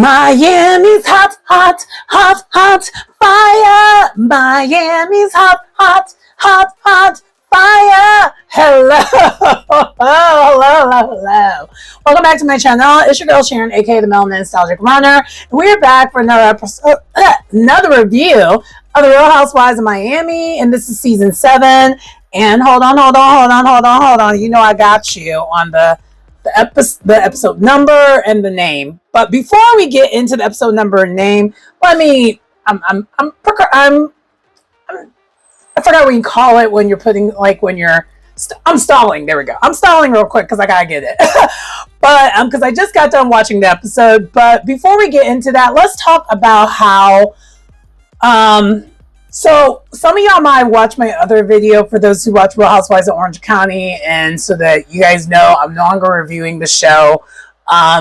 Miami's hot, hot, hot, hot fire. Miami's hot, hot, hot, hot fire. Hello, hello. Welcome back to my channel. It's your girl Sharon, aka the Melanin Nostalgic Runner. And we're back for another episode, another review of the Real Housewives of Miami, and this is season 7. And hold on. You know I got you on the episode number and the name. But before we get into the episode number and name, I forgot what you call it when you're putting, like, when you're I'm stalling. There we go. I'm stalling real quick because I gotta get it. But because I just got done watching the episode. But before we get into that, let's talk about how so some of y'all might watch my other video for those who watch Real Housewives of Orange County, and so that you guys know I'm no longer reviewing the show,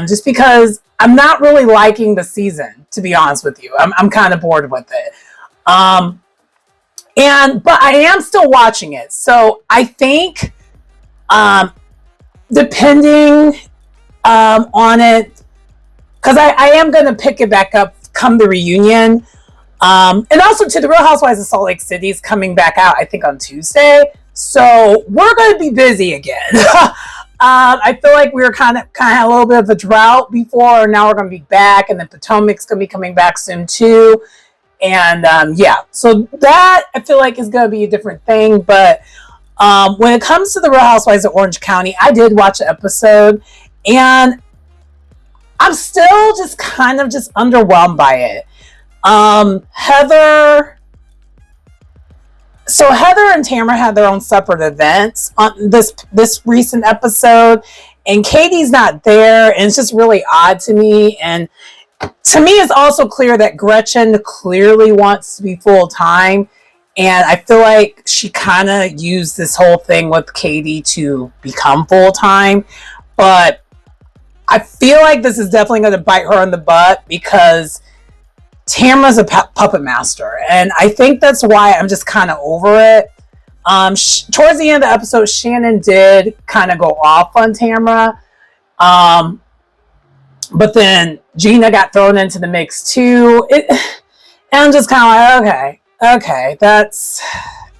just because I'm not really liking the season, to be honest with you. I'm kind of bored with it. But I am still watching it. So I think, depending on it, because I am going to pick it back up come the reunion. And also to the Real Housewives of Salt Lake City is coming back out, I think, on Tuesday. So we're going to be busy again. I feel like we were kind of had a little bit of a drought before, and now we're going to be back, and then Potomac's going to be coming back soon too. And yeah, so that I feel like is going to be a different thing. But when it comes to the Real Housewives of Orange County, I did watch the episode, and I'm still just kind of just underwhelmed by it. Heather and Tamara had their own separate events on this recent episode, and Katie's not there, and it's just really odd to me. And to me, it's also clear that Gretchen clearly wants to be full-time, and I feel like she kind of used this whole thing with Katie to become full-time, but I feel like this is definitely going to bite her in the butt because Tamara's a puppet master, and I think that's why I'm just kind of over it. Towards the end of the episode, Shannon did kind of go off on Tamara, but then Gina got thrown into the mix too. And I'm just kind of like, okay,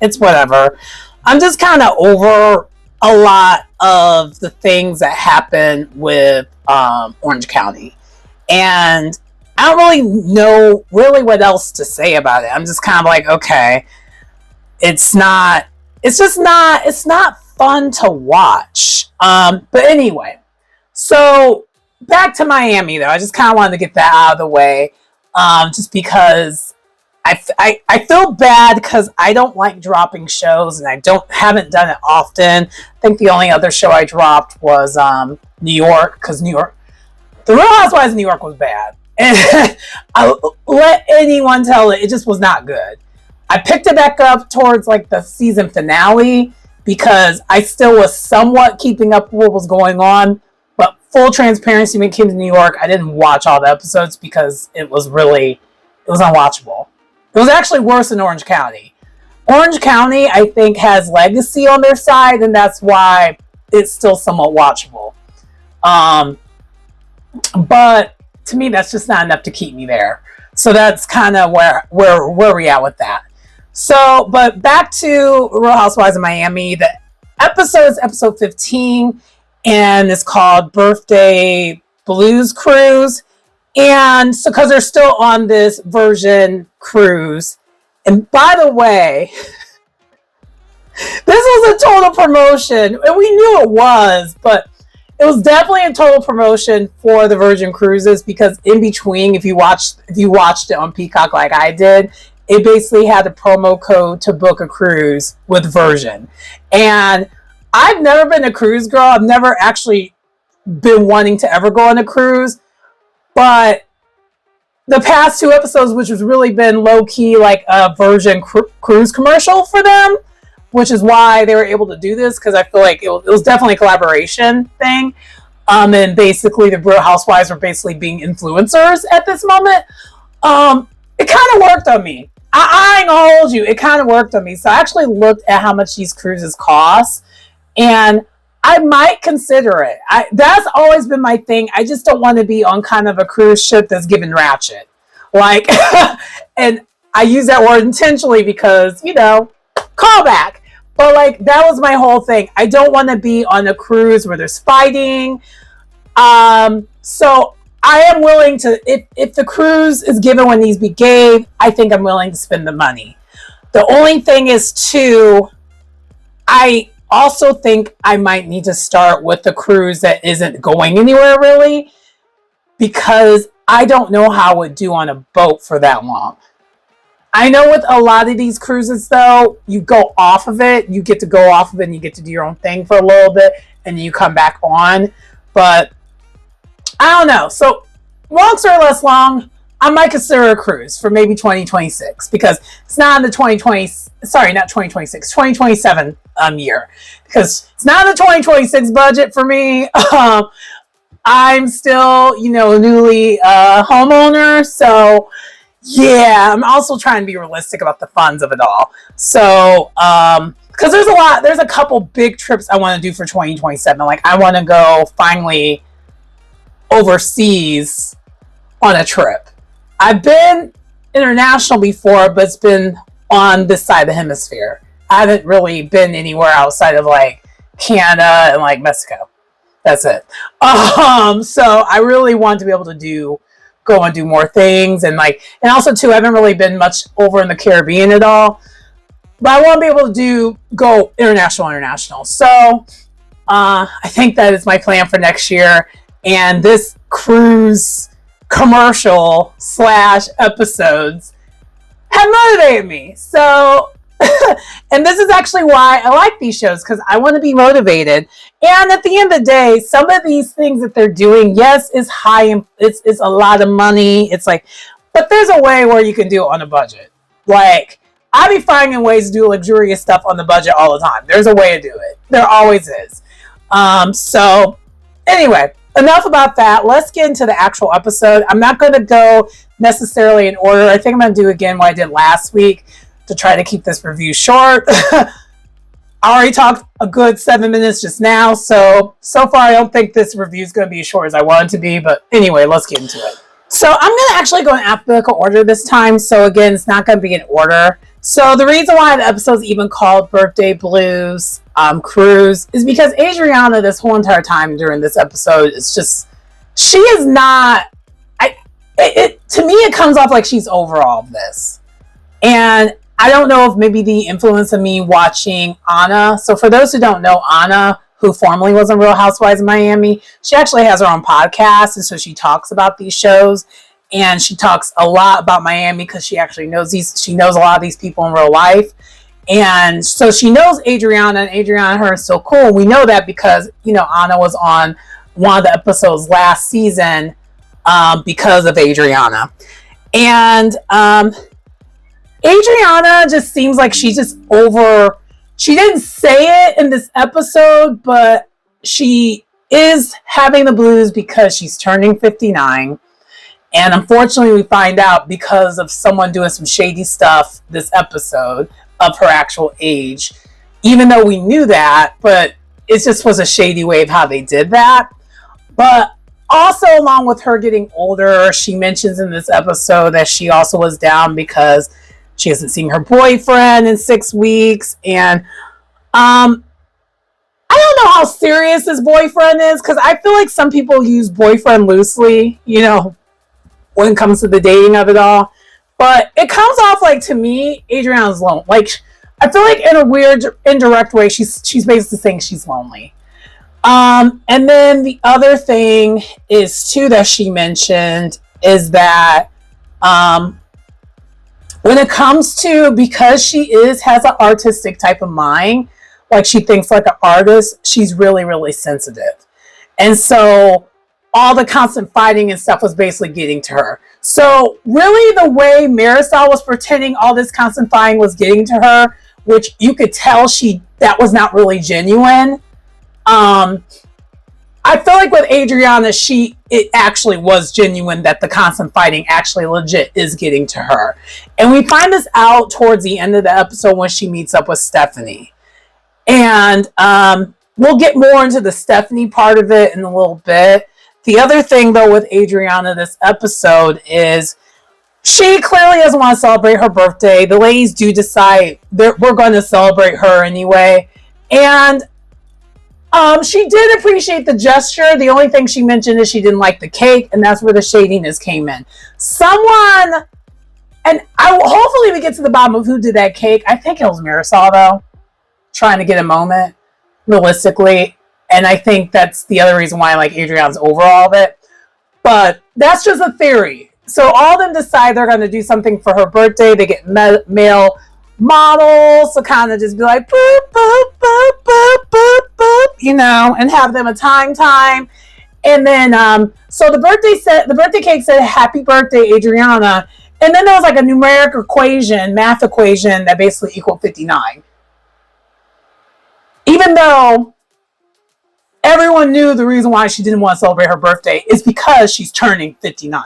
it's whatever. I'm just kind of over a lot of the things that happen with Orange County, and I don't really know what else to say about it. I'm just kind of like, okay, it's not fun to watch. But anyway, so back to Miami though. I just kind of wanted to get that out of the way, just because I feel bad because I don't like dropping shows, and I haven't done it often. I think the only other show I dropped was New York, because the Real Housewives of New York was bad. And I'll let anyone tell it just was not good. I picked it back up towards like the season finale because I still was somewhat keeping up with what was going on. But full transparency, when it came to New York, I didn't watch all the episodes because it was unwatchable. It was actually worse than Orange County. Orange County, I think, has legacy on their side, and that's why it's still somewhat watchable. But to me, that's just not enough to keep me there. So that's kind of where we at with that. So, but back to Real Housewives of Miami. The episode is episode 15, and it's called Birthday Blues Cruise. And so, because they're still on this Virgin cruise. And by the way, this was a total promotion, and we knew it was, but it was definitely a total promotion for the Virgin Cruises, because in between, if you watched it on Peacock like I did, it basically had a promo code to book a cruise with Virgin. And I've never been a cruise girl. I've never actually been wanting to ever go on a cruise. But the past 2 episodes, which has really been low-key like a Virgin cruise commercial for them, which is why they were able to do this, because I feel like it was definitely a collaboration thing. And basically the Real Housewives were basically being influencers at this moment. It kind of worked on me. I ain't gonna hold you. It kind of worked on me. So I actually looked at how much these cruises cost. And I might consider it. That's always been my thing. I just don't want to be on kind of a cruise ship that's given ratchet. Like, and I use that word intentionally because, callback. But like, that was my whole thing. I don't want to be on a cruise where there's fighting. So I am willing to, if the cruise is given when these be gave, I think I'm willing to spend the money. The only thing is too, I also think I might need to start with the cruise that isn't going anywhere really, because I don't know how I would do on a boat for that long. I know with a lot of these cruises though, you go off of it, you get to go off of it and you get to do your own thing for a little bit and then you come back on. But I don't know. So long story less long, I might consider a cruise for maybe 2026 because it's not in the 2027 year, because it's not in the 2026 budget for me. I'm still, a newly homeowner. So yeah, I'm also trying to be realistic about the funds of it all. So, because there's a couple big trips I want to do for 2027. Like I want to go finally overseas on a trip. I've been international before, but it's been on this side of the hemisphere. I haven't really been anywhere outside of like Canada and like Mexico. That's it. So I really want to be able to go and do more things, and also too, I haven't really been much over in the Caribbean at all. But I want to be able to go international. So I think that is my plan for next year. And this cruise commercial / episodes have motivated me. So, and this is actually why I like these shows, because I want to be motivated. And at the end of the day, some of these things that they're doing, yes, is high, and it's a lot of money. It's like, but there's a way where you can do it on a budget. Like, I be finding ways to do luxurious stuff on the budget all the time. There's a way to do it. There always is. So anyway, enough about that. Let's get into the actual episode. I'm not going to go necessarily in order. I think I'm going to do again what I did last week to try to keep this review short. I already talked a good 7 minutes just now, so far I don't think this review is going to be as short as I want it to be, but anyway, let's get into it. So I'm going to actually go in alphabetical order this time, so again, it's not going to be in order. So the reason why the episode is even called Birthday Blues Cruise is because Adriana, this whole entire time during this episode, is just, she is not, to me it comes off like she's over all of this. And I don't know if maybe the influence of me watching Anna. So for those who don't know, Anna, who formerly was on Real Housewives of Miami, she actually has her own podcast. And so she talks about these shows. And she talks a lot about Miami because she actually knows she knows a lot of these people in real life. And so she knows Adriana, and Adriana and her are so cool. We know that because, Anna was on one of the episodes last season because of Adriana. And Adriana just seems like she's just over. She didn't say it in this episode, but she is having the blues because she's turning 59. And unfortunately, we find out because of someone doing some shady stuff this episode of her actual age, even though we knew that, but it just was a shady way of how they did that. But also, along with her getting older, she mentions in this episode that she also was down because she hasn't seen her boyfriend in 6 weeks. And I don't know how serious this boyfriend is, because I feel like some people use boyfriend loosely, when it comes to the dating of it all. But it comes off like, to me, Adriana's lonely. Like, I feel like in a weird, indirect way, she's basically saying she's lonely. And then the other thing is, too, that she mentioned is that when it comes to, because she has an artistic type of mind, like she thinks like an artist, she's really, really sensitive. And so all the constant fighting and stuff was basically getting to her. So really the way Marisol was pretending all this constant fighting was getting to her, which you could tell that was not really genuine. I feel like with Adriana, it actually was genuine, that the constant fighting actually legit is getting to her. And we find this out towards the end of the episode when she meets up with Stephanie. And we'll get more into the Stephanie part of it in a little bit. The other thing, though, with Adriana this episode is she clearly doesn't want to celebrate her birthday. The ladies do decide that we're going to celebrate her anyway. And she did appreciate the gesture. The only thing she mentioned is she didn't like the cake, and that's where the shadiness came in. Someone, and hopefully we get to the bottom of who did that cake. I think it was Marisol, though, trying to get a moment, realistically. And I think that's the other reason why I like Adriana's overall of it. But that's just a theory. So all of them decide they're going to do something for her birthday. They get male models to kind of just be like, boop, boop, boop, boop, boop, boop, you know, and have them a time. And then, so the birthday cake said, "Happy birthday, Adriana." And then there was like a numeric equation, math equation that basically equaled 59. Even though everyone knew the reason why she didn't want to celebrate her birthday is because she's turning 59.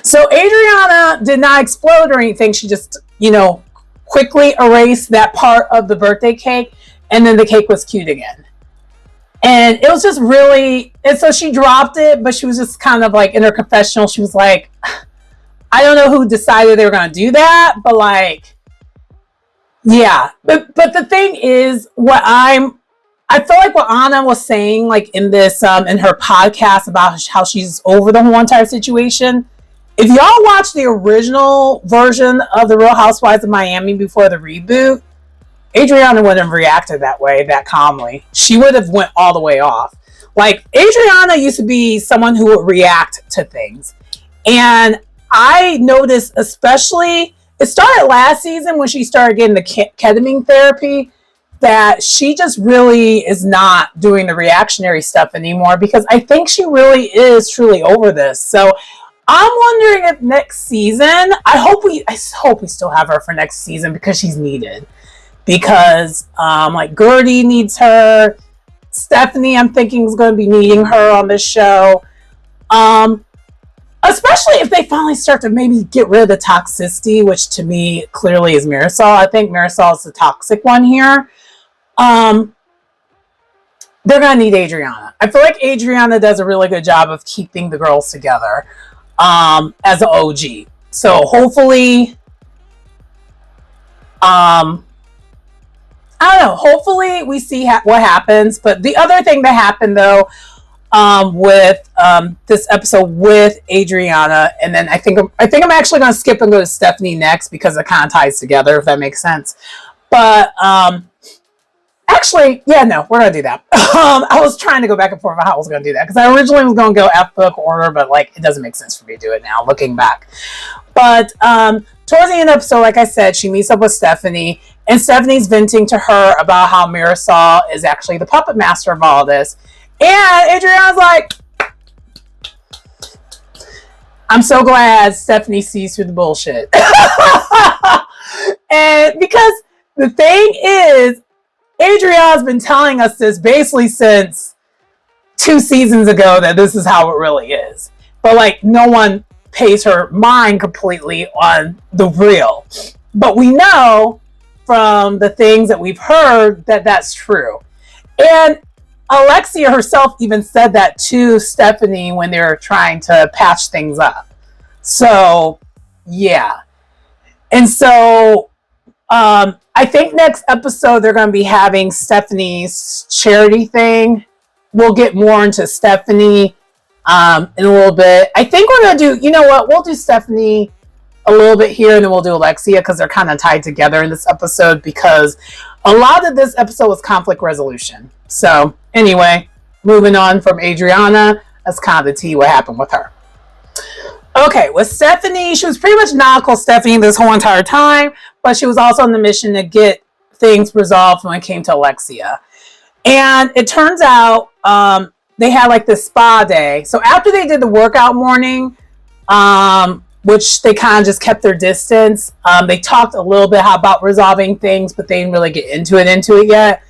So Adriana did not explode or anything. She just, quickly erased that part of the birthday cake, and then the cake was cute again. And it was just really, and so she dropped it, but she was just kind of like in her confessional, she was like, I don't know who decided they were going to do that, but like, yeah. But the thing is, I feel like what Anna was saying, like in this, in her podcast about how she's over the whole entire situation. If y'all watch the original version of The Real Housewives of Miami before the reboot, Adriana wouldn't have reacted that way, that calmly. She would have went all the way off. Like, Adriana used to be someone who would react to things. And I noticed, especially, it started last season when she started getting the ketamine therapy, that she just really is not doing the reactionary stuff anymore, because I think she really is truly over this. So I'm wondering if next season, I hope we still have her for next season, because she's needed. Because like Gertie needs her, Stephanie I'm thinking is going to be needing her on this show. Especially if they finally start to maybe get rid of the toxicity, which to me clearly is Marisol. I think Marisol is the toxic one here. They're going to need Adriana. I feel like Adriana does a really good job of keeping the girls together. As an OG. So hopefully, I don't know, hopefully we see what happens. But the other thing that happened though, with, this episode with Adriana, and then I think I'm actually going to skip and go to Stephanie next, because it kind of ties together, if that makes sense. But, actually, yeah, no, we're going to do that. I was trying to go back and forth about how I was going to do that, because I originally was going to go F-book order, but like, it doesn't make sense for me to do it now, looking back. But towards the end of the episode, like I said, she meets up with Stephanie, and Stephanie's venting to her about how Marisol is actually the puppet master of all this. And Adriana's like, I'm so glad Stephanie sees through the bullshit. And because the thing is, Adriana's been telling us this basically since 2 seasons ago, that this is how it really is. But like, no one pays her mind completely on the real. But we know from the things that we've heard that that's true. And Alexia herself even said that to Stephanie when they were trying to patch things up. So, yeah. And so, I think next episode they're going to be having Stephanie's charity thing. We'll get more into Stephanie in a little bit. I think we're going to do, you know what, we'll do Stephanie a little bit here, and then we'll do Alexia, because they're kind of tied together in this episode, because a lot of this episode was conflict resolution. So anyway, moving on from Adriana, that's kind of the tea what happened with her. Okay, with Stephanie, she was pretty much nautical Stephanie this whole entire time, but she was also on the mission to get things resolved when it came to Alexia. And it turns out they had like this spa day. So after they did the workout morning, which they kind of just kept their distance, they talked a little bit about resolving things, but they didn't really get into it yet.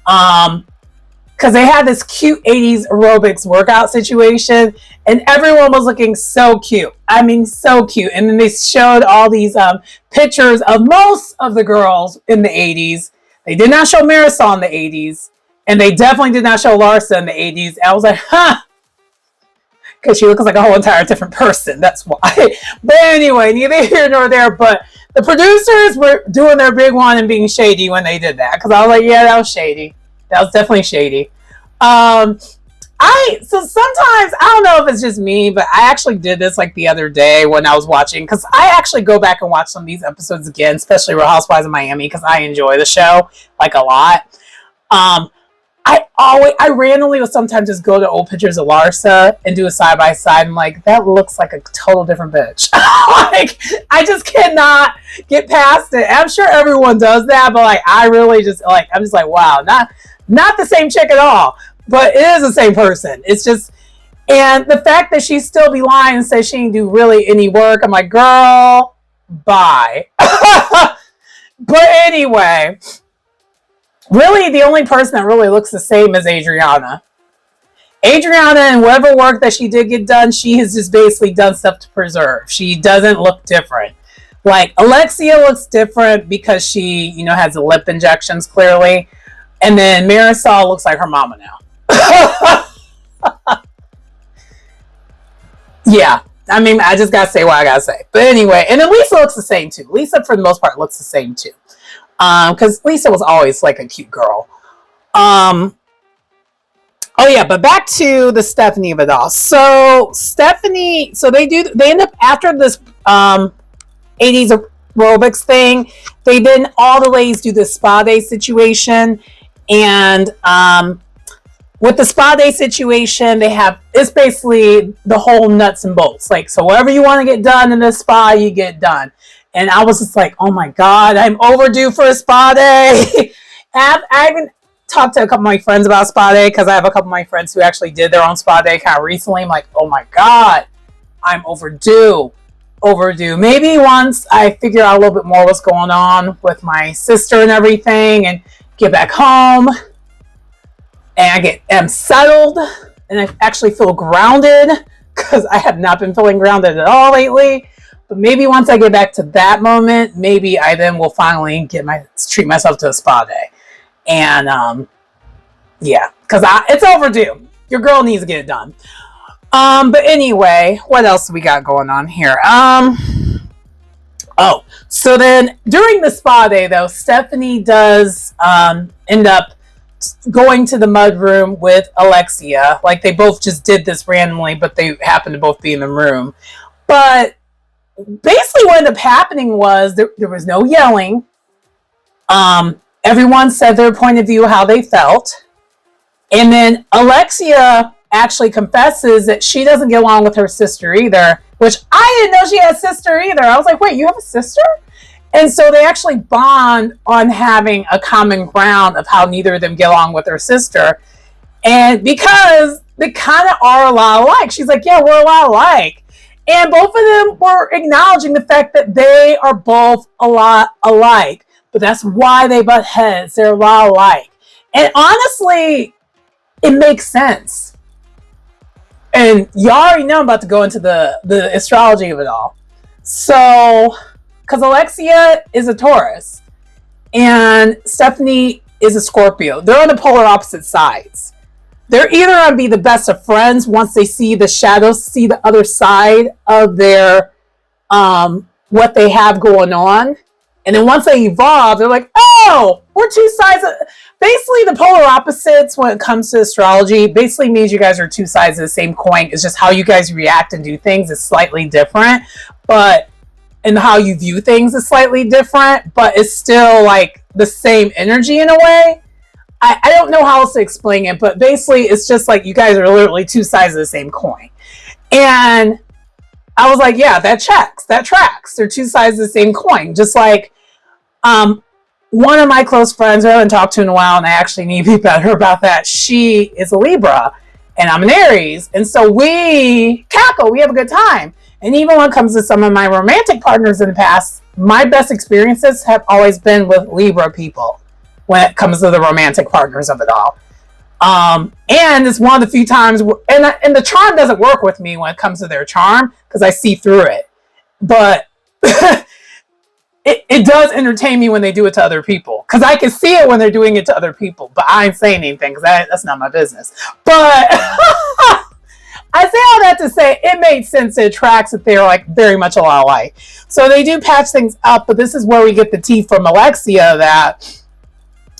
Because they had this cute 80s aerobics workout situation, and everyone was looking so cute. I mean, so cute. And then they showed all these pictures of most of the girls in the 80s They did not show Marisol in the 80s, and they definitely did not show Larsa in the 80s. I was like, huh, because she looks like a whole entire different person. That's why. But anyway, neither here nor there. But the producers were doing their big one and being shady when they did that, because I was like, yeah, that was shady. That was definitely shady. So sometimes, I don't know if it's just me, but I actually did this like the other day when I was watching, because I actually go back and watch some of these episodes again, especially Real Housewives of Miami, because I enjoy the show like a lot. I randomly will sometimes just go to old pictures of Larsa and do a side by side, and like, that looks like a total different bitch. Like, I just cannot get past it. I'm sure everyone does that, but like, I really just like, I'm just like, wow, not the same chick at all, but it is the same person. It's just, and the fact that she still be lying and says she didn't do really any work, I'm like, girl, bye. But anyway, really, the only person that really looks the same is Adriana. Adriana, and whatever work that she did get done, she has just basically done stuff to preserve. She doesn't look different. Like, Alexia looks different because she, has the lip injections, clearly. And then Marisol looks like her mama now. Yeah. I mean, I just gotta say what I gotta say. But anyway, and then Lisa looks the same, too. Lisa, for the most part, looks the same, too. Because Lisa was always like a cute girl. Oh yeah, but back to the Stephanie of it all. So Stephanie, they end up after this 80s aerobics thing, they then all the ladies do the spa day situation, and with the spa day situation, it's basically the whole nuts and bolts. Like, so whatever you want to get done in the spa, you get done. And I was just like, oh my God, I'm overdue for a spa day. I even talked to a couple of my friends about spa day, because I have a couple of my friends who actually did their own spa day kind of recently. I'm like, oh my God, I'm overdue. Maybe once I figure out a little bit more what's going on with my sister and everything, and get back home, and am settled, and I actually feel grounded, because I have not been feeling grounded at all lately. But maybe once I get back to that moment, maybe I then will finally treat myself to a spa day. And yeah, because it's overdue. Your girl needs to get it done. But anyway, what else we got going on here? So then during the spa day, though, Stephanie does end up going to the mudroom with Alexia. Like, they both just did this randomly, but they happened to both be in the room. But basically what ended up happening was there was no yelling. Everyone said their point of view, how they felt. And then Alexia actually confesses that she doesn't get along with her sister either, which I didn't know she had a sister either. I was like, wait, you have a sister? And so they actually bond on having a common ground of how neither of them get along with their sister. And because they kind of are a lot alike. She's like, yeah, we're a lot alike. And both of them were acknowledging the fact that they are both a lot alike. But that's why they butt heads. They're a lot alike. And honestly, it makes sense. And y'all already know I'm about to go into the astrology of it all. So, because Alexia is a Taurus and Stephanie is a Scorpio. They're on the polar opposite sides. They're either going to be the best of friends once they see the shadows, see the other side of their, what they have going on. And then once they evolve, they're like, oh, we're two sides of... Basically, the polar opposites when it comes to astrology basically means you guys are two sides of the same coin. It's just how you guys react and do things is slightly different. And how you view things is slightly different. But it's still like the same energy in a way. I don't know how else to explain it. But basically, it's just like you guys are literally two sides of the same coin. And I was like, yeah, that checks. That tracks. They're two sides of the same coin. Just like one of my close friends who I haven't talked to in a while, and I actually need to be better about that. She is a Libra, and I'm an Aries. And so we cackle. We have a good time. And even when it comes to some of my romantic partners in the past, my best experiences have always been with Libra people when it comes to the romantic partners of it all. And it's one of the few times, and the charm doesn't work with me when it comes to their charm, because I see through it. But it does entertain me when they do it to other people, because I can see it when they're doing it to other people, but I ain't saying anything because that's not my business. But I say all that to say it made sense. It tracks that they're like very much a lot alike. So they do patch things up, but this is where we get the tea from Alexia that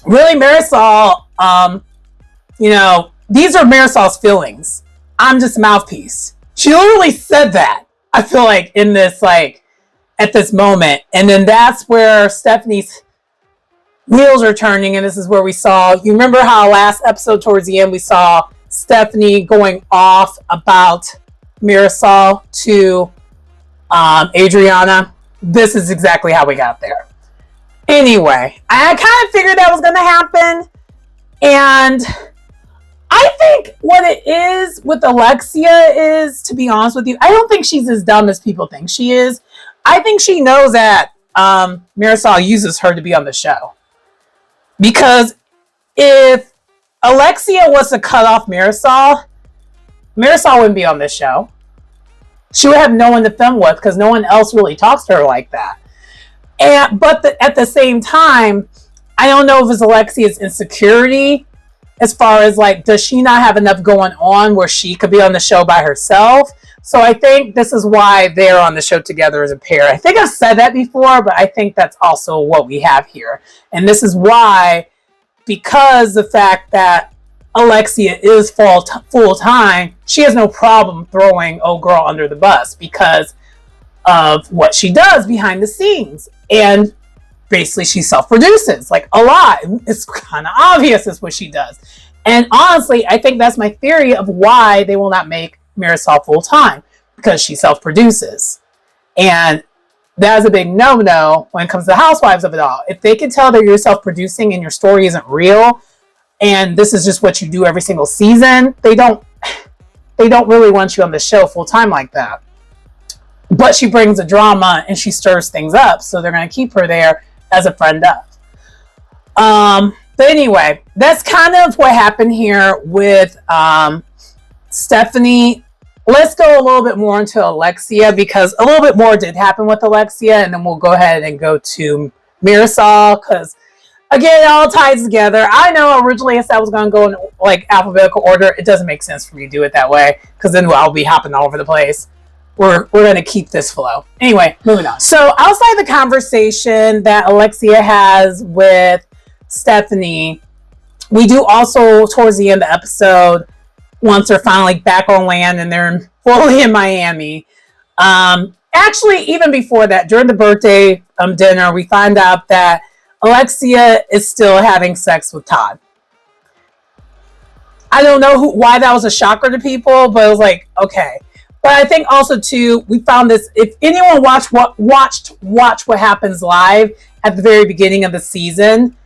really Marisol, these are Marisol's feelings. I'm just a mouthpiece. She literally said that, I feel like, in this, like, at this moment. And then that's where Stephanie's wheels are turning, and this is where we saw, you remember how last episode towards the end we saw Stephanie going off about Marisol to Adriana? This is exactly how we got there. Anyway, I kind of figured that was going to happen, and I think what it is with Alexia is, to be honest with you, I don't think she's as dumb as people think she is. I think she knows that Marisol uses her to be on the show. Because if Alexia was to cut off Marisol wouldn't be on this show. She would have no one to film with because no one else really talks to her like that. But at the same time, I don't know if it's Alexia's insecurity as far as, like, does she not have enough going on where she could be on the show by herself? So I think this is why they're on the show together as a pair. I think I've said that before, but I think that's also what we have here. And this is why, because the fact that Alexia is full-time, she has no problem throwing old girl under the bus because of what she does behind the scenes. And basically she self-produces, like, a lot. It's kind of obvious that's what she does. And honestly, I think that's my theory of why they will not make Marisol full-time, because she self-produces. And that is a big no-no when it comes to Housewives of it all. If they can tell that you're self-producing and your story isn't real, and this is just what you do every single season, they don't really want you on the show full-time like that. But she brings the drama and she stirs things up, so they're going to keep her there as a friend of. But anyway, that's kind of what happened here with Stephanie. Let's go a little bit more into Alexia, because a little bit more did happen with Alexia, and then we'll go ahead and go to Marisol, because again, it all ties together. I know originally I said I was going to go in like alphabetical order. It doesn't make sense for me to do it that way, because then I'll be hopping all over the place. We're going to keep this flow. Anyway, moving on. So outside the conversation that Alexia has with Stephanie, we do also, towards the end of the episode, once they're finally back on land and they're fully in Miami. Actually, even before that, during the birthday dinner, we find out that Alexia is still having sex with Todd. I don't know why that was a shocker to people, but it was like, okay. But I think also too, we found this, if anyone watched What Happens Live at the very beginning of the season,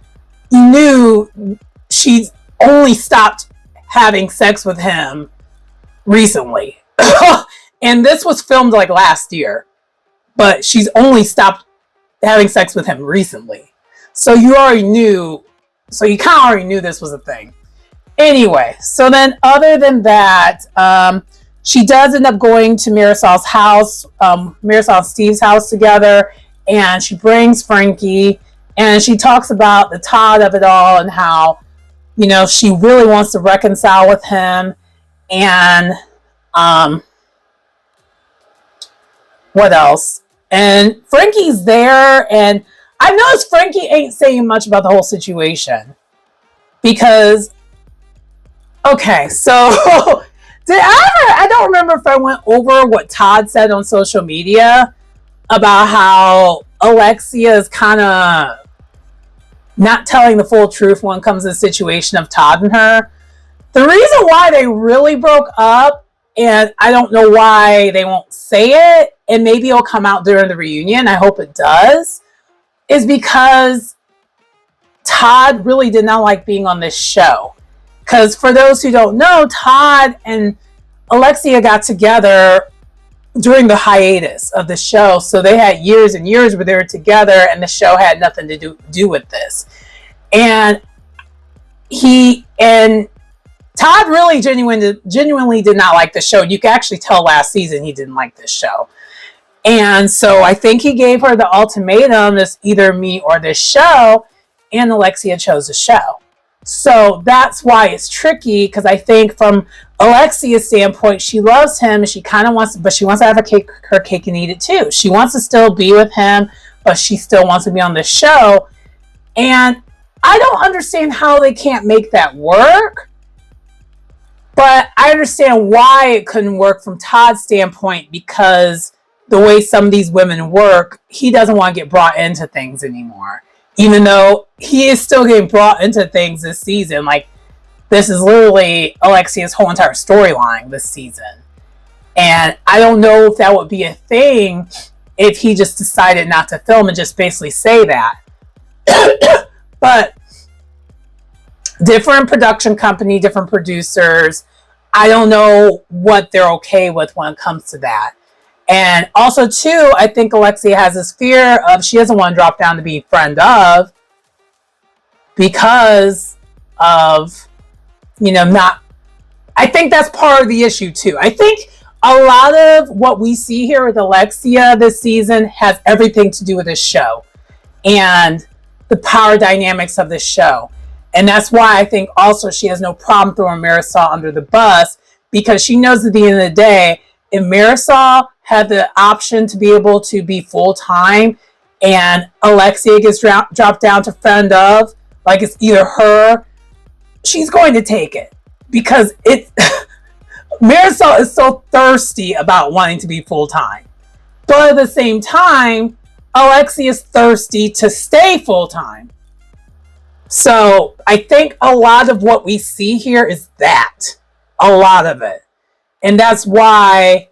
you knew she only stopped having sex with him recently. And this was filmed like last year, but she's only stopped having sex with him recently. So you already knew, so you kind of already knew this was a thing. Anyway, so then other than that, she does end up going to Marisol's house, Marisol and Steve's house together, and she brings Frankie, and she talks about the Todd of it all and how, you know, she really wants to reconcile with him. And what else? And Frankie's there, and I've noticed Frankie ain't saying much about the whole situation. Because, okay, so I don't remember if I went over what Todd said on social media about how Alexia is kind of not telling the full truth when it comes to the situation of Todd and her. The reason why they really broke up, and I don't know why they won't say it, and maybe it'll come out during the reunion, I hope it does, is because Todd really did not like being on this show. Because for those who don't know, Todd and Alexia got together during the hiatus of the show. So they had years and years where they were together, and the show had nothing to do with this. And Todd really genuinely did not like the show. You can actually tell last season he didn't like this show. And so I think he gave her the ultimatum, it's either me or this show, and Alexia chose the show. So that's why it's tricky, because I think from Alexia's standpoint, she loves him, she kind of wants, but she wants to have her cake and eat it too. She wants to still be with him, but she still wants to be on the show. And I don't understand how they can't make that work, but I understand why it couldn't work from Todd's standpoint, because the way some of these women work, he doesn't want to get brought into things anymore. Even though he is still getting brought into things this season. Like, this is literally Alexia's whole entire storyline this season. And I don't know if that would be a thing if he just decided not to film and just basically say that. But different production company, different producers, I don't know what they're okay with when it comes to that. And also, too, I think Alexia has this fear of, she doesn't want to drop down to be friend of, because of, not, I think that's part of the issue, too. I think a lot of what we see here with Alexia this season has everything to do with this show and the power dynamics of this show. And that's why I think also she has no problem throwing Marisol under the bus, because she knows at the end of the day, if Marisol had the option to be able to be full-time and Alexia gets dropped down to friend of, like it's either her, she's going to take it, because Marisol is so thirsty about wanting to be full-time. But at the same time, Alexia is thirsty to stay full-time. So I think a lot of what we see here is that. A lot of it. And that's why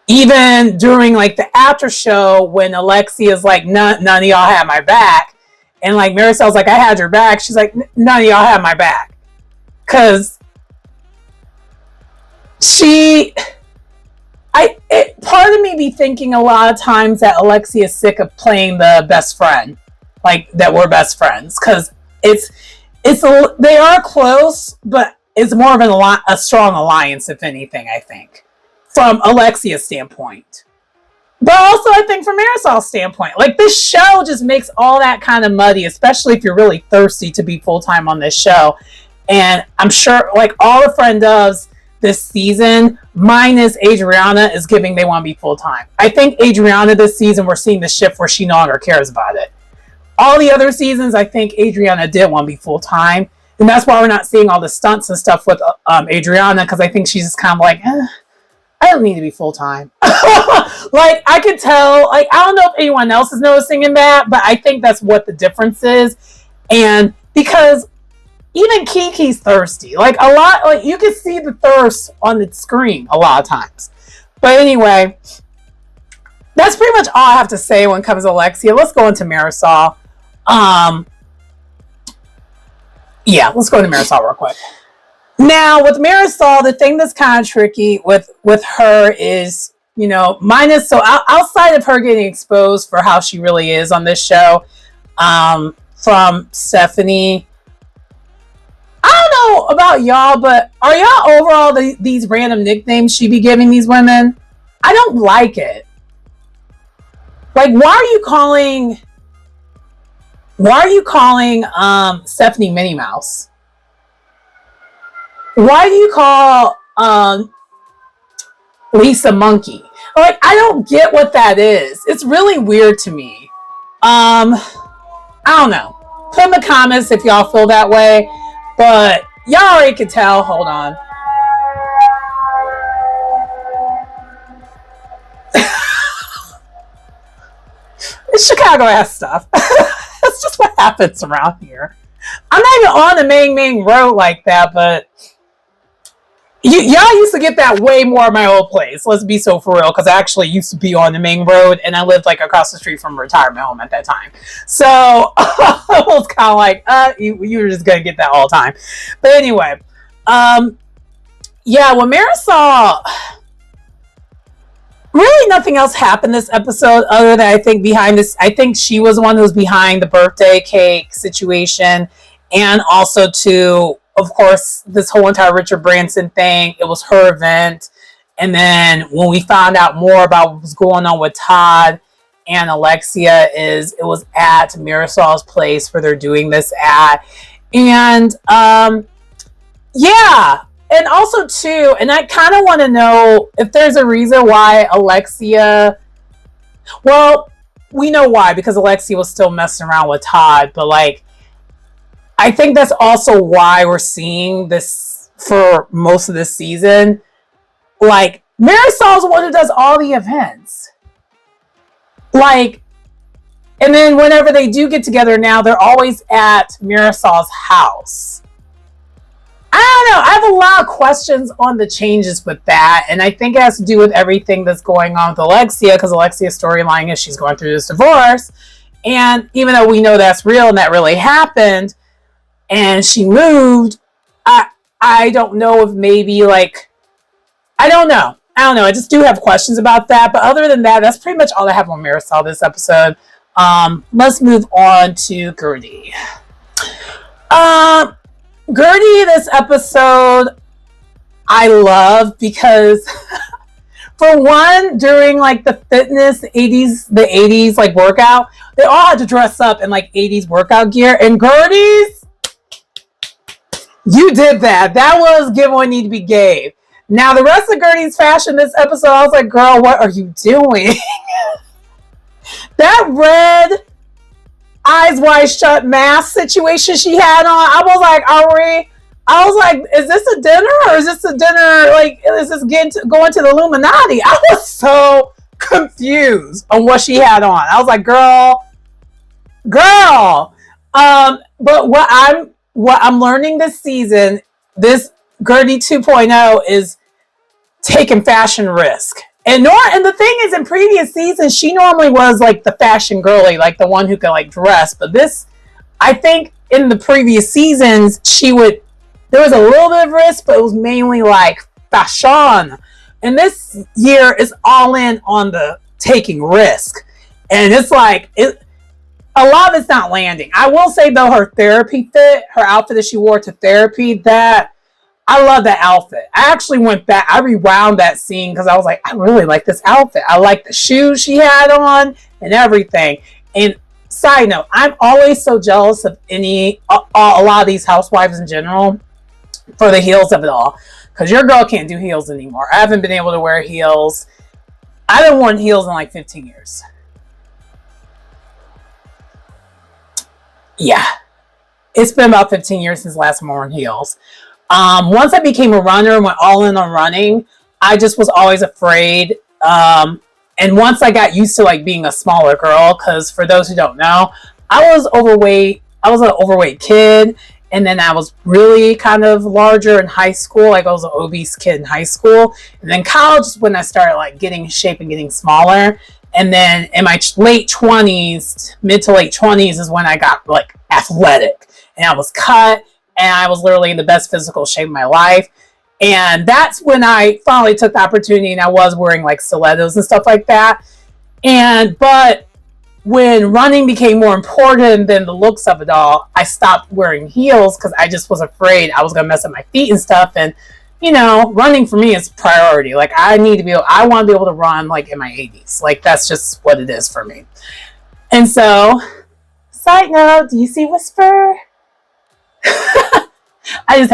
even during like the after show, when Alexia's like, none of y'all have my back, and like Marisol's like, I had your back, she's like, none of y'all have my back. Because part of me be thinking a lot of times that Alexia is sick of playing the best friend, like that we're best friends, because they are close, but it's more of a strong alliance, if anything, I think, from Alexia's standpoint. But also, I think from Marisol's standpoint, like this show just makes all that kind of muddy, especially if you're really thirsty to be full-time on this show. And I'm sure like all the friend ofs this season, minus Adriana, is giving they want to be full-time. I think Adriana this season, we're seeing the shift where she no longer cares about it. All the other seasons, I think Adriana did want to be full-time. And that's why we're not seeing all the stunts and stuff with Adriana, because I think she's just kind of like, I don't need to be full-time. Like, I could tell, like, I don't know if anyone else is noticing in that, but I think that's what the difference is. And because even Kiki's thirsty. Like, a lot, like, you can see the thirst on the screen a lot of times. But anyway, that's pretty much all I have to say when it comes to Alexia. Let's go into Marisol. Yeah, let's go into Marisol real quick. Now, with Marisol, the thing that's kind of tricky with her is, minus, so outside of her getting exposed for how she really is on this show, from Stephanie, I don't know about y'all, but are y'all over all these random nicknames she be giving these women? I don't like it. Like, why are you calling Stephanie Minnie Mouse? Why do you call Lisa Monkey? Like, I don't get what that is. It's really weird to me. I don't know. Put in the comments if y'all feel that way. But y'all already can tell. Hold on. Chicago ass stuff. That's just what happens around here. I'm not even on the main road like that, but y'all used to get that way more at my old place. Let's be so for real, because I actually used to be on the main road, and I lived like across the street from a retirement home at that time. So I was kind of like, you were just gonna get that all the time. But anyway, yeah, when Marisol, really nothing else happened this episode other than I think she was the one who was behind the birthday cake situation, and also to, of course, this whole entire Richard Branson thing. It was her event, And then when we found out more about what was going on with Todd and Alexia, it was at Mirasol's place where they're doing this at. And yeah. And also too, and I kind of want to know if there's a reason why Alexia, well, we know why, because Alexia was still messing around with Todd, but like, I think that's also why we're seeing this for most of this season. Like, Marisol's the one who does all the events. Like, and then whenever they do get together now, they're always at Marisol's house. I don't know. I have a lot of questions on the changes with that. And I think it has to do with everything that's going on with Alexia, because Alexia's storyline is she's going through this divorce. And even though we know that's real and that really happened, and she moved, I don't know if maybe like, I don't know. I just do have questions about that. But other than that, that's pretty much all I have on Marisol this episode. Let's move on to Gertie. Gertie this episode, I love because for one, during like the fitness 80s like workout, they all had to dress up in like 80s workout gear. And Gertie's, you did that. That was give what need to be gave. Now, the rest of Gertie's fashion this episode, I was like, girl, what are you doing? That red eyes wide shut mask situation she had on, I was like, is this a dinner or is this a dinner? Like, is this going to the Illuminati? I was so confused on what she had on. I was like, girl. But what I'm learning this season, this Gertie 2.0 is taking fashion risk. And the thing is, in previous seasons, she normally was like the fashion girly, like the one who could like dress. But this, I think in the previous seasons, there was a little bit of risk, but it was mainly like fashion. And this year is all in on the taking risk. And it's like, a lot of it's not landing. I will say though, her therapy fit, her outfit that she wore to therapy, that I love that outfit. I actually went back, I rewound that scene because I was like, I really like this outfit. I like the shoes she had on and everything. And side note, I'm always so jealous of a lot of these housewives in general for the heels of it all. Because your girl can't do heels anymore. I haven't been able to wear heels. I haven't worn heels in like 15 years. Yeah. It's been about 15 years since last time I wore heels. Once I became a runner and went all in on running, I just was always afraid. And once I got used to like being a smaller girl, because for those who don't know, I was overweight. I was an overweight kid. And then I was really kind of larger in high school. Like I was an obese kid in high school. And then college is when I started like getting in shape and getting smaller. And then in my late 20s, mid to late 20s is when I got like athletic. And I was cut. And I was literally in the best physical shape of my life. And that's when I finally took the opportunity and I was wearing like stilettos and stuff like that. But when running became more important than the looks of it all, I stopped wearing heels because I just was afraid I was going to mess up my feet and stuff. And, you know, running for me is priority. Like I want to be able to run like in my 80s. Like that's just what it is for me. And so, side note, do you see Whisper? I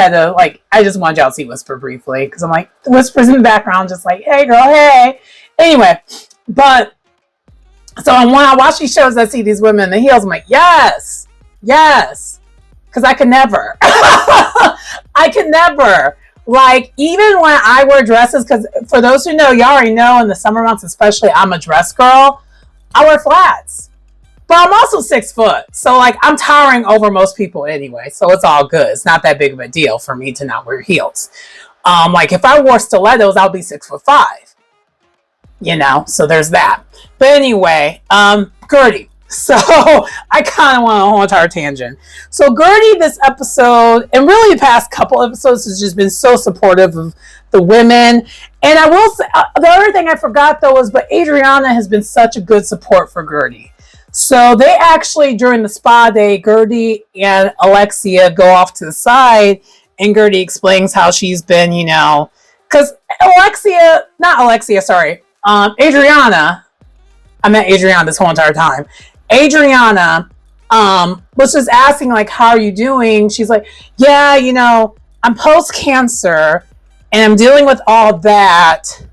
just wanted y'all to see Whisper briefly because I'm like, Whisper's in the background just like, hey girl, hey. Anyway, but so when I watch these shows, I see these women in the heels, I'm like, yes, because I could never. I could never. Like, even when I wear dresses, because for those who know, y'all already know in the summer months especially, I'm a dress girl, I wear flats. But I'm also 6 foot. So, like, I'm towering over most people anyway. So, it's all good. It's not that big of a deal for me to not wear heels. Like, if I wore stilettos, I'll be 6'5". You know? So, there's that. But anyway, Gertie. So, I kind of went on a whole entire tangent. So, Gertie, this episode, and really the past couple episodes, has just been so supportive of the women. And I will say, the other thing I forgot, though, was, but Adriana has been such a good support for Gertie. So they actually, during the spa day, Gertie and Alexia go off to the side and Gertie explains how she's been, you know, because Adriana, I meant Adriana this whole entire time. Adriana was just asking, like, how are you doing? She's like, yeah, I'm post-cancer and I'm dealing with all that.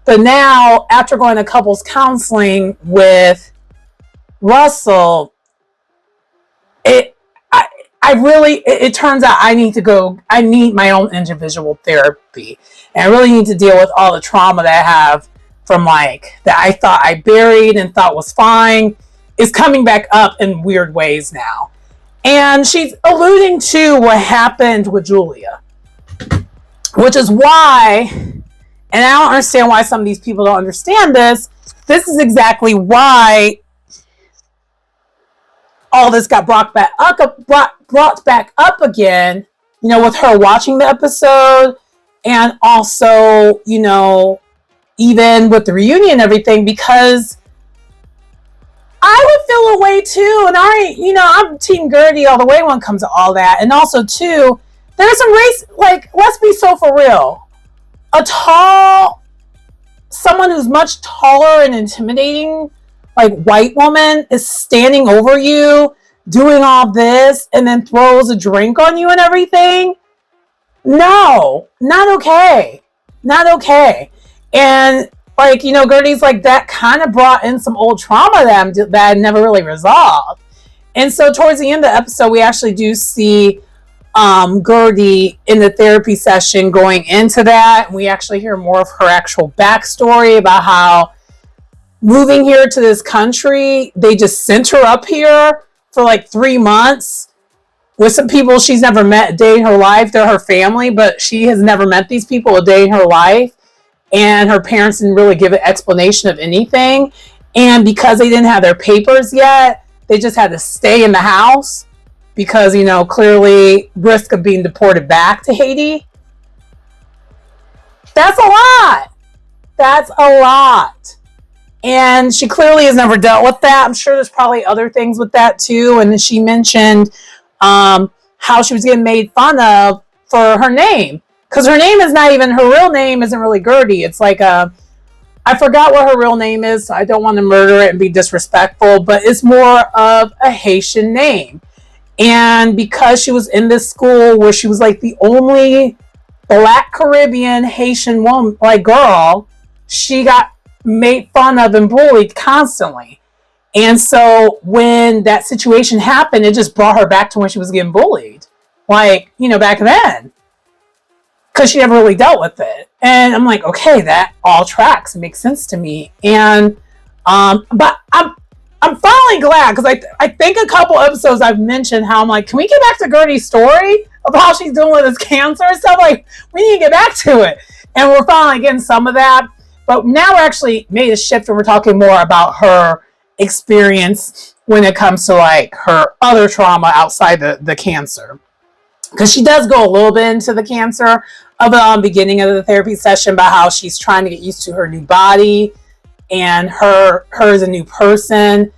But now, after going to couples counseling with Russell, it turns out I need my own individual therapy. And I really need to deal with all the trauma that I have from, like, that I thought I buried and thought was fine is coming back up in weird ways now. And she's alluding to what happened with Julia, which is why, and I don't understand why some of these people don't understand this. This is exactly why all this got brought back up again, with her watching the episode, and also, even with the reunion and everything, because I would feel a way too, and I'm Team Gertie all the way when it comes to all that, and also too, there's some race, like, let's be so for real, someone who's much taller and intimidating, like, white woman is standing over you, doing all this, and then throws a drink on you and everything. No, not okay. Not okay. And, like, Gertie's like, that kind of brought in some old trauma that I never really resolved. And so towards the end of the episode, we actually do see Gertie in the therapy session going into that. And we actually hear more of her actual backstory about how moving here to this country, they just sent her up here for like 3 months with some people she's never met a day in her life. They're her family, but she has never met these people a day in her life. And her parents didn't really give an explanation of anything. And because they didn't have their papers yet, they just had to stay in the house because, clearly risk of being deported back to Haiti. That's a lot. That's a lot. And she clearly has never dealt with that. I'm sure there's probably other things with that too. And then she mentioned how she was getting made fun of for her name. Because her name is not even, her real name isn't really Gertie. It's like I forgot what her real name is, so I don't want to murder it and be disrespectful, but it's more of a Haitian name. And because she was in this school where she was like the only Black Caribbean Haitian woman, like, girl, she got made fun of and bullied constantly. And so when that situation happened, it just brought her back to when she was getting bullied, like, back then, because she never really dealt with it. And I'm like, okay, that all tracks, it makes sense to me. And but I'm finally glad, because I think a couple episodes I've mentioned how I'm like, can we get back to Gertie's story of how she's doing with this cancer and stuff? Like, we need to get back to it. And we're finally getting some of that. But now we're actually made a shift and we're talking more about her experience when it comes to, like, her other trauma outside the cancer. Because she does go a little bit into the cancer of the beginning of the therapy session about how she's trying to get used to her new body and her as a new person.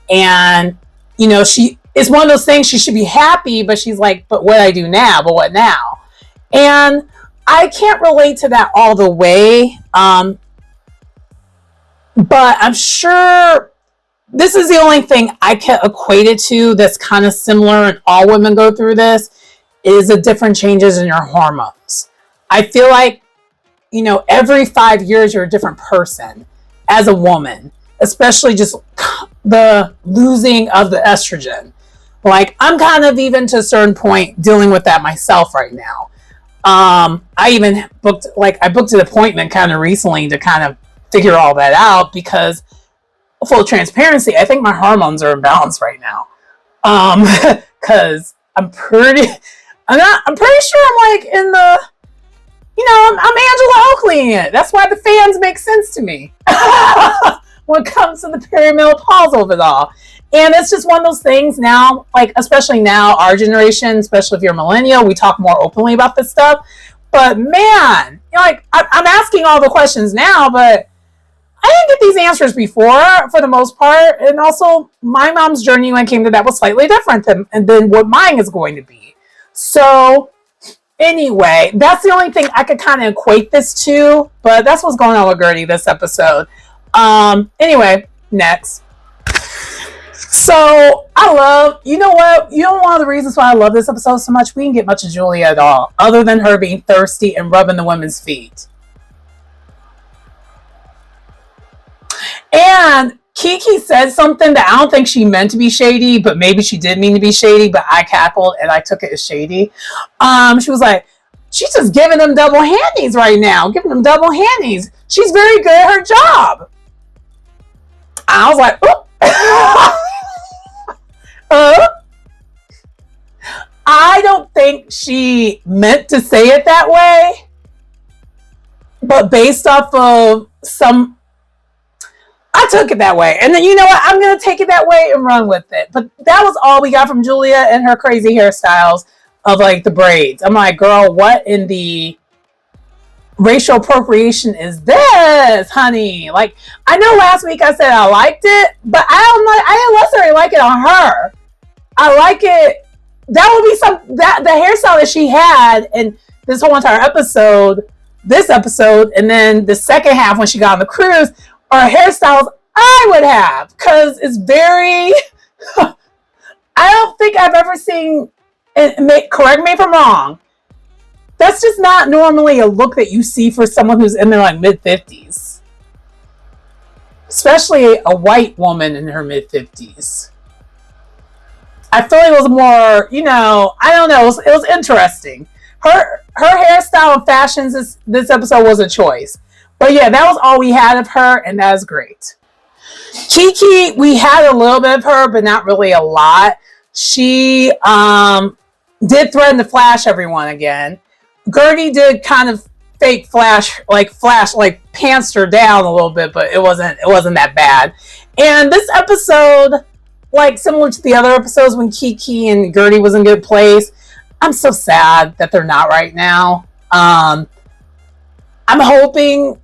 And, it's one of those things, she should be happy, but she's like, but what I do now? But what now? And I can't relate to that all the way. But I'm sure this is the only thing I can equate it to that's kind of similar, and all women go through this, is the different changes in your hormones. I feel like, every 5 years you're a different person as a woman, especially just the losing of the estrogen. Like, I'm kind of, even to a certain point, dealing with that myself right now. I even booked an appointment kind of recently to kind of figure all that out, because, full transparency, I think my hormones are imbalanced right now. Because I'm pretty sure I'm like in the, I'm Angela Oakley in it. That's why the fans make sense to me when it comes to the perimenopausal of it all. And it's just one of those things now, like, especially now, our generation, especially if you're a millennial, we talk more openly about this stuff. But man, I'm asking all the questions now, but I didn't get these answers before, for the most part. And also, my mom's journey when it came to that was slightly different than what mine is going to be. So Anyway, that's the only thing I could kind of equate this to, but that's what's going on with Gertie this episode. Anyway, next. So I love, you know what? You know, one of the reasons why I love this episode so much, we didn't get much of Julia at all, other than her being thirsty and rubbing the women's feet. And Kiki said something that I don't think she meant to be shady, but maybe she did mean to be shady, but I cackled and I took it as shady. She was like, she's just giving them double handies right now, giving them double handies. She's very good at her job. I was like, I don't think she meant to say it that way, but based off of I took it that way. And then, you know what? I'm going to take it that way and run with it. But that was all we got from Julia and her crazy hairstyles of like the braids. I'm like, girl, what in the racial appropriation is this, honey? Like, I know last week I said I liked it, but I didn't necessarily like it on her. I like it. That would be the hairstyle that she had in this whole entire episode, and then the second half when she got on the cruise, are hairstyles I would have, because it's very, I don't think I've ever seen, correct me if I'm wrong, that's just not normally a look that you see for someone who's in their like mid-50s. Especially a white woman in her mid-50s. I feel like it was more, you know, I don't know, it was interesting. Her hairstyle and fashions this episode was a choice. But yeah, that was all we had of her, and that was great. Kiki, we had a little bit of her, but not really a lot. She did threaten to flash everyone again. Gertie did kind of fake flash, like pantsed her down a little bit, but it wasn't that bad. And this episode, like similar to the other episodes when Kiki and Gertie was in good place, I'm so sad that they're not right now. I'm hoping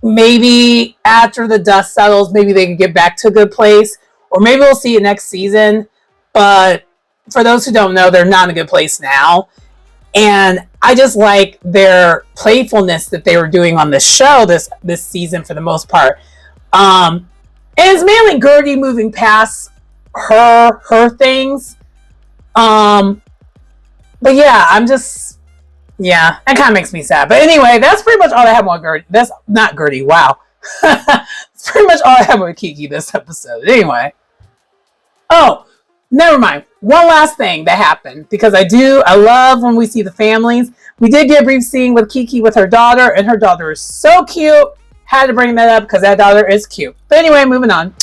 maybe after the dust settles, maybe they can get back to a good place, or maybe we'll see it next season. But for those who don't know, they're not in a good place now. And I just like their playfulness that they were doing on the show this season for the most part. And it's mainly Gertie moving past her things. But yeah, that kind of makes me sad. But anyway, that's pretty much all I have on Gertie. That's not Gertie. Wow. That's pretty much all I have with Kiki this episode. Anyway. Oh, never mind. One last thing that happened, because I love when we see the families. We did get a brief scene with Kiki with her daughter, and her daughter is so cute. Had to bring that up because that daughter is cute. But anyway, moving on.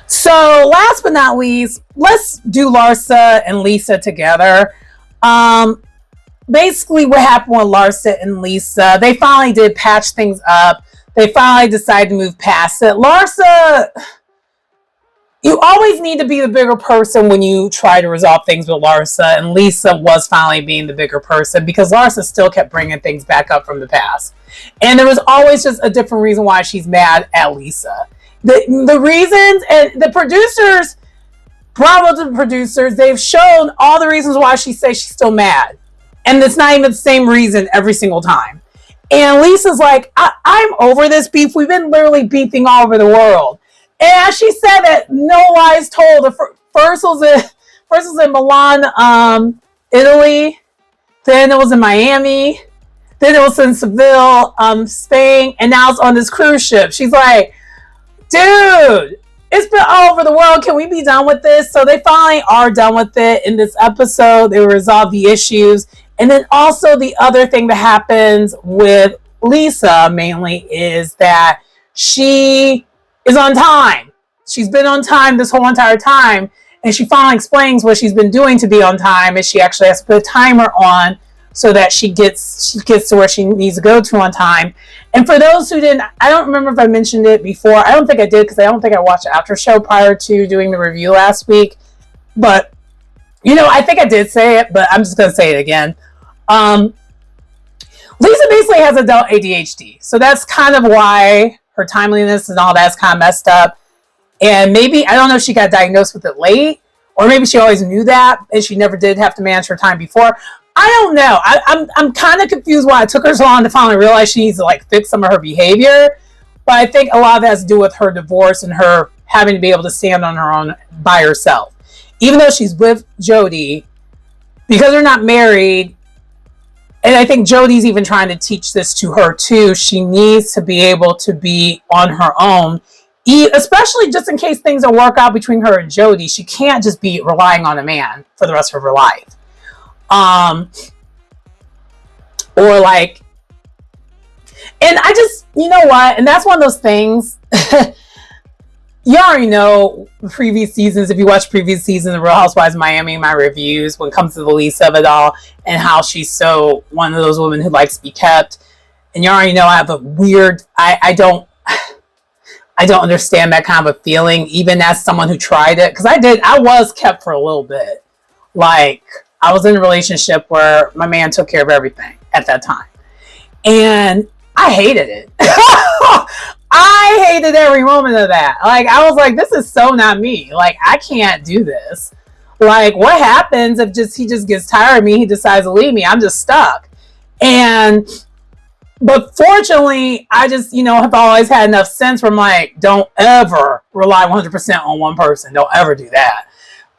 So last but not least, let's do Larsa and Lisa together. Basically what happened with Larsa and Lisa, they finally did patch things up. They finally decided to move past it. Larsa, you always need to be the bigger person when you try to resolve things with Larsa, and Lisa was finally being the bigger person because Larsa still kept bringing things back up from the past. And there was always just a different reason why she's mad at Lisa. The reasons, and the producers, bravo to the producers, they've shown all the reasons why she says she's still mad. And it's not even the same reason every single time. And Lisa's like, I'm over this beef. We've been literally beefing all over the world. And she said that no lies told. First was in Milan, Italy. Then it was in Miami. Then it was in Seville, Spain. And now it's on this cruise ship. She's like, dude, it's been all over the world. Can we be done with this? So they finally are done with it in this episode. They resolve the issues. And then also the other thing that happens with Lisa mainly is that she is on time. She's been on time this whole entire time. And she finally explains what she's been doing to be on time. And she actually has to put a timer on so that she gets to where she needs to go to on time. And for those who didn't, I don't remember if I mentioned it before. I don't think I did because I don't think I watched the after show prior to doing the review last week. But, you know, I think I did say it, but I'm just going to say it again. Lisa basically has adult ADHD. So that's kind of why her timeliness and all that's kind of messed up. And maybe, I don't know if she got diagnosed with it late, or maybe she always knew that and she never did have to manage her time before. I don't know. I'm kind of confused why it took her so long to finally realize she needs to like fix some of her behavior. But I think a lot of that has to do with her divorce and her having to be able to stand on her own by herself. Even though she's with Jody, because they're not married, and I think Jody's even trying to teach this to her too, she needs to be able to be on her own, especially just in case things don't work out between her and Jody. She can't just be relying on a man for the rest of her life. Or like, and I just, you know what? And that's one of those things. You already know previous seasons. If you watch previous seasons of Real Housewives of Miami, my reviews when it comes to the Lisa of it all, and how she's so one of those women who likes to be kept. And you already know I have a weird. I don't understand that kind of a feeling, even as someone who tried it, because I was kept for a little bit. Like, I was in a relationship where my man took care of everything at that time, and I hated it. I hated every moment of that. Like, I was like, this is so not me. Like, I can't do this. Like, what happens if he just gets tired of me, he decides to leave me? I'm just stuck. But fortunately, I just, have always had enough sense where I'm like, don't ever rely 100% on one person. Don't ever do that.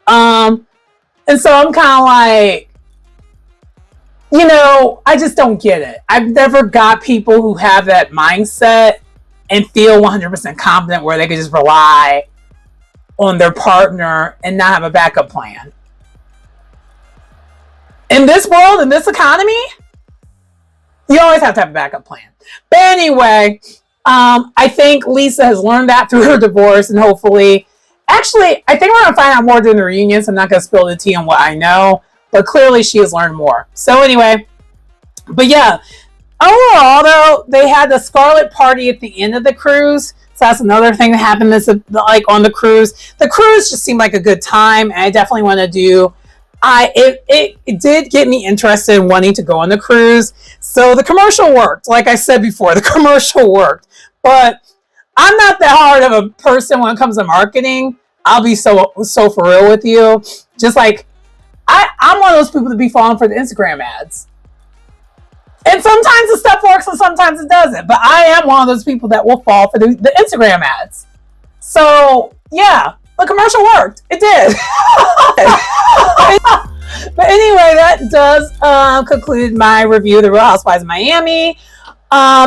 And so I'm kind of like, I just don't get it. I've never got people who have that mindset and feel 100% confident where they could just rely on their partner and not have a backup plan. In this world, in this economy, you always have to have a backup plan. But anyway, I think Lisa has learned that through her divorce, and hopefully, actually, I think we're going to find out more during the reunion, so I'm not going to spill the tea on what I know, but clearly she has learned more. So anyway, but yeah, overall, though, they had the Scarlet Party at the end of the cruise. So that's another thing that happened like on the cruise. The cruise just seemed like a good time, and I definitely want to do. It did get me interested in wanting to go on the cruise. So the commercial worked. Like I said before, the commercial worked. But I'm not that hard of a person when it comes to marketing. I'll be so for real with you. Just like I'm one of those people that be falling for the Instagram ads. And sometimes the stuff works and sometimes it doesn't. But I am one of those people that will fall for the Instagram ads. So, yeah, the commercial worked. It did. But anyway, that does conclude my review of the Real Housewives of Miami.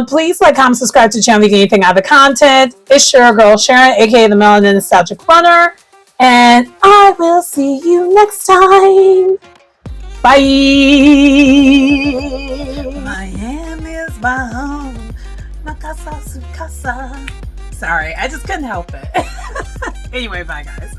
Please like, comment, subscribe to the channel if you get anything out of the content. It's your girl Sharon, aka the Melanin Nostalgic Runner. And I will see you next time. Bye. Miami is my home. My casa, su casa. Sorry, I just couldn't help it. Anyway, bye guys.